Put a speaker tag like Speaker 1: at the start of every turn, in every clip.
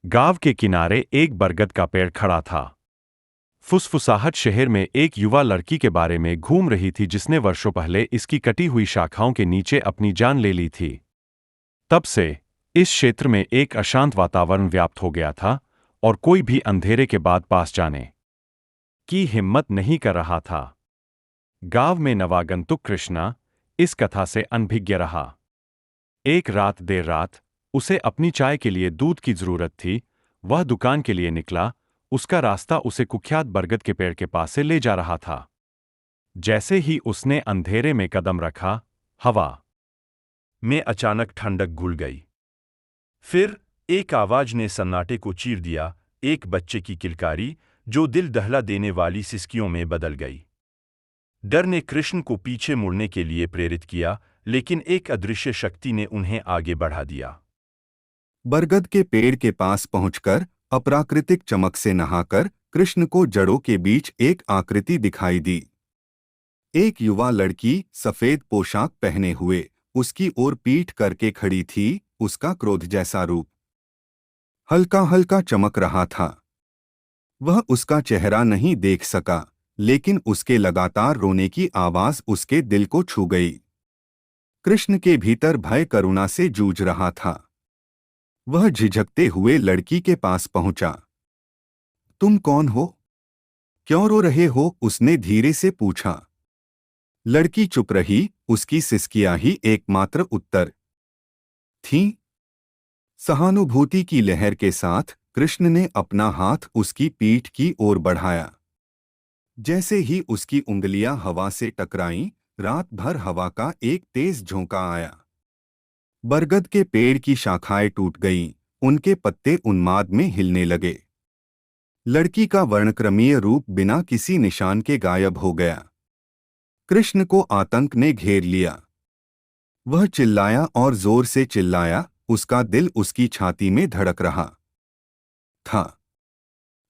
Speaker 1: गांव के किनारे एक बरगद का पेड़ खड़ा था। फुसफुसाहट शहर में एक युवा लड़की के बारे में घूम रही थी जिसने वर्षों पहले इसकी कटी हुई शाखाओं के नीचे अपनी जान ले ली थी। तब से इस क्षेत्र में एक अशांत वातावरण व्याप्त हो गया था और कोई भी अंधेरे के बाद पास जाने की हिम्मत नहीं कर रहा था। गांव में नवागंतुक कृष्णा इस कथा से अनभिज्ञ रहा। एक रात देर रात उसे अपनी चाय के लिए दूध की जरूरत थी। वह दुकान के लिए निकला। उसका रास्ता उसे कुख्यात बरगद के पेड़ के पास से ले जा रहा था। जैसे ही उसने अंधेरे में कदम रखा, हवा में अचानक ठंडक घुल गई। फिर एक आवाज ने सन्नाटे को चीर दिया, एक बच्चे की किलकारी जो दिल दहला देने वाली सिसकियों में बदल गई। डर ने कृष्ण को पीछे मुड़ने के लिए प्रेरित किया, लेकिन एक अदृश्य शक्ति ने उन्हें आगे बढ़ा दिया।
Speaker 2: बरगद के पेड़ के पास पहुंचकर अप्राकृतिक चमक से नहाकर कृष्ण को जड़ों के बीच एक आकृति दिखाई दी। एक युवा लड़की सफेद पोशाक पहने हुए उसकी ओर पीठ करके खड़ी थी। उसका क्रोध जैसा रूप हल्का हल्का चमक रहा था। वह उसका चेहरा नहीं देख सका, लेकिन उसके लगातार रोने की आवाज उसके दिल को छू गई। कृष्ण के भीतर भय करुणा से जूझ रहा था। वह झिझकते हुए लड़की के पास पहुंचा। तुम कौन हो? क्यों रो रहे हो? उसने धीरे से पूछा। लड़की चुप रही। उसकी सिसकियां ही एकमात्र उत्तर थीं। सहानुभूति की लहर के साथ कृष्ण ने अपना हाथ उसकी पीठ की ओर बढ़ाया। जैसे ही उसकी उंगलियां हवा से टकराईं, रात भर हवा का एक तेज झोंका आया। बरगद के पेड़ की शाखाएं टूट गईं, उनके पत्ते उन्माद में हिलने लगे। लड़की का वर्णक्रमीय रूप बिना किसी निशान के गायब हो गया। कृष्ण को आतंक ने घेर लिया। वह चिल्लाया और जोर से चिल्लाया। उसका दिल उसकी छाती में धड़क रहा था।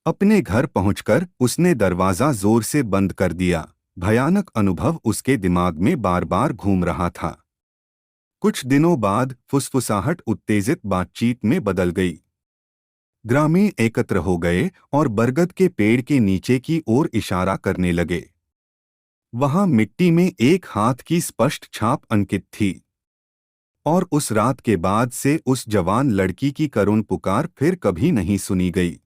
Speaker 2: अपने घर पहुंचकर उसने दरवाजा जोर से बंद कर दिया। भयानक अनुभव उसके दिमाग में बार बार घूम रहा था। कुछ दिनों बाद फुसफुसाहट उत्तेजित बातचीत में बदल गई। ग्रामीण एकत्र हो गए और बरगद के पेड़ के नीचे की ओर इशारा करने लगे। वहां मिट्टी में एक हाथ की स्पष्ट छाप अंकित थी। और उस रात के बाद से उस जवान लड़की की करुण पुकार फिर कभी नहीं सुनी गई।